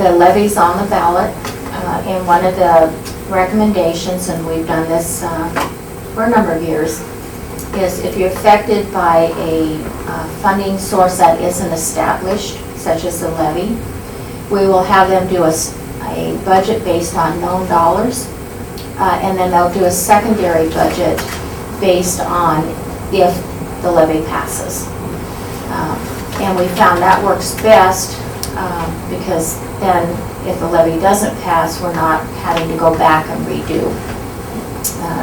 the levy's on the ballot, and one of the recommendations, and we've done this for a number of years, is if you're affected by a funding source that isn't established, such as the levy, we will have them do a budget based on known dollars, and then they'll do a secondary budget based on if the levy passes. And we found that works best because then if the levy doesn't pass, we're not having to go back and redo.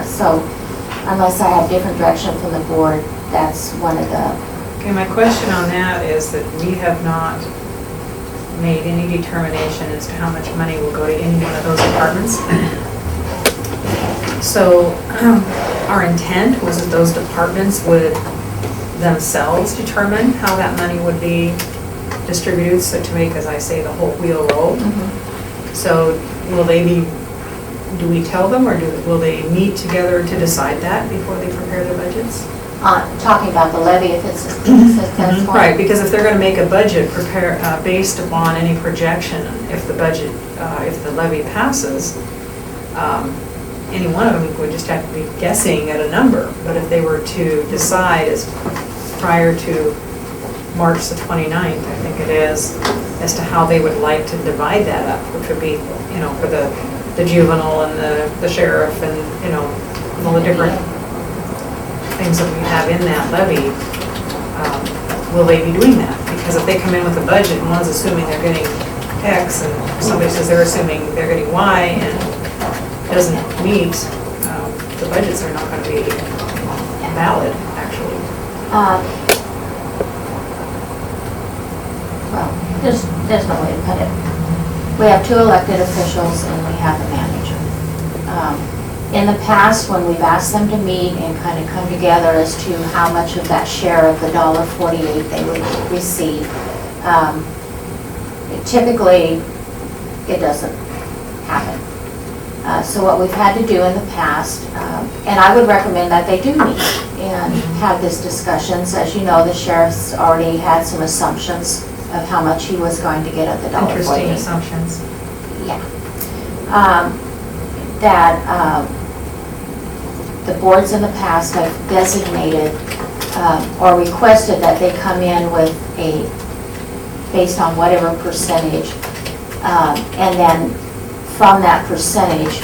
So unless I have different direction from the board, that's one of the... Okay, my question on that is that we have not made any determination as to how much money will go to any one of those departments. So our intent was that those departments would themselves determine how that money would be distributed, so to make, as I say, the whole wheel roll. Mm-hmm. So will they be, do we tell them, or will they meet together to decide that before they prepare their budgets? Talking about the levy, if it's that's one. Right, because if they're going to make a budget based upon any projection, if the budget, if the levy passes, any one of them would just have to be guessing at a number. But if they were to decide as prior to March the 29th, I think it is, as to how they would like to divide that up, which would be, you know, for the juvenile and the sheriff and, you know, all the different things that we have in that levy, will they be doing that? Because if they come in with a budget and one's assuming they're getting X and somebody says they're assuming they're getting Y and doesn't meet, the budgets are not going to be valid, actually. Well, there's no way to put it. We have 2 elected officials and we have the manager. In the past, when we've asked them to meet and kind of come together as to how much of that share of the $1.48 they would receive, typically it doesn't happen. So what we've had to do in the past, and I would recommend that they do meet and have these discussions. As you know, the sheriff's already had some assumptions of how much he was going to get at the $1.48. Interesting assumptions. Yeah. That the boards in the past have designated or requested that they come in with based on whatever percentage, and then from that percentage,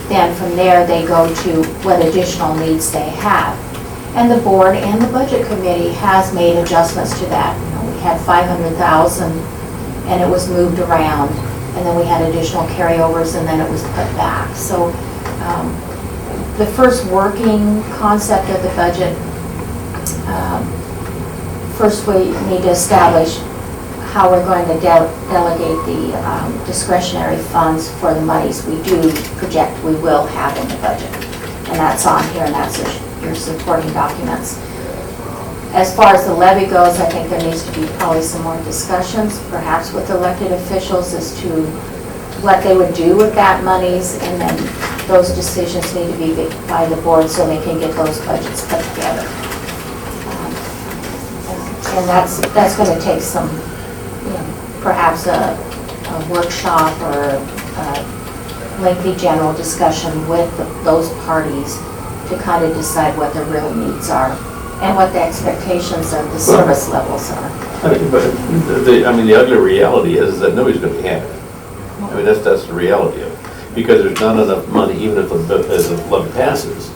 then from there they go to what additional needs they have. And the board and the budget committee has made adjustments to that. You know, we had $500,000 and it was moved around, and then we had additional carryovers and then it was put back. So the first working concept of the budget, first we need to establish how we're going to delegate the discretionary funds for the monies we do project we will have in the budget. And that's on here, and that's your supporting documents. As far as the levy goes, I think there needs to be probably some more discussions, perhaps with elected officials, as to what they would do with that monies, and then those decisions need to be made by the board so they can get those budgets put together. And that's going to take some, you know, perhaps a workshop or a lengthy general discussion with those parties to kind of decide what their real needs are and what the expectations of the service levels are. I mean, but the ugly reality is that nobody's going to be happy. I mean, that's the reality of it. Because there's not enough money, even if the levy passes,